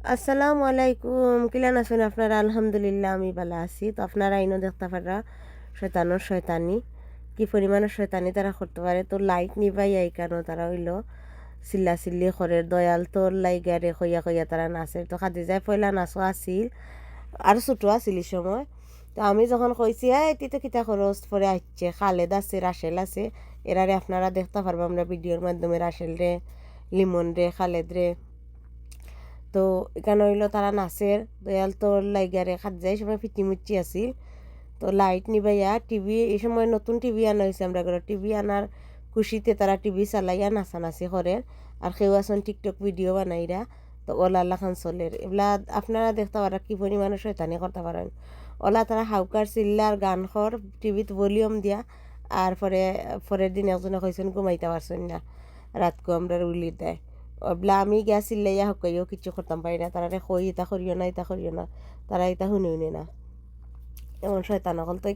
আসসালামু আলাইকুম কিলান আছেন আপনারা আলহামদুলিল্লাহ আমি ভালো আছি তো আপনারা আইনও দেখতে পারা শয়তানোর শয়তানি কি পরিমাণের শয়তানি তারা করতে পারে তো লাইট নিভাই এই কেন তারা হইল চিল্লা চিল্লি করে দয়াল তোর লাইগারে কইয়া কইয়া তারা নাচে তো খাদি যায় পয়লা নাচও আসিল আর ছোটো আসিল এই সময় তো আমি যখন কইছি এটি তো কিতা খরচ পরে আসছে খালেদ আছে রাসেল আছে এরারে আপনারা দেখতে পারবো আমরা ভিডিওর মাধ্যমে রাসেল রে লিমন রে খালেদ রে তো এখানে হইলো তারা নাচের দয়াল তোর লাইগারে খাত যায় সময় ফিটিমুচি আছিল তো লাইট নিবাইয়া টিভি এই সময় নতুন টিভি আনা হয়েছে আমরা ঘরে টিভি আনার খুশিতে তারা টিভি চালাইয়া নাচানাচি করে আর কেউ আসন টিকটক ভিডিও বানাইরা তো ওলা আল্লাহ খান চলের এগুলা আপনারা দেখতে পারা কি পরিমাণে শয়তানি করতে পারেন ওলা তারা হাউকার চিল্লার গান খর টিভিত ভলিউম দিয়া আর পরের দিন একজনে কইছেন ঘুমাইতে পারছেন না রাতকু আমরা উলি দেয় ওবলা আমি গিয়া চিল্লাইয়া হকাইও কিছু করতাম পারি না তারা কই ইতা করিও না ইতা করিও না তারা ইতা শুনিও না এমন শয়তান হল তো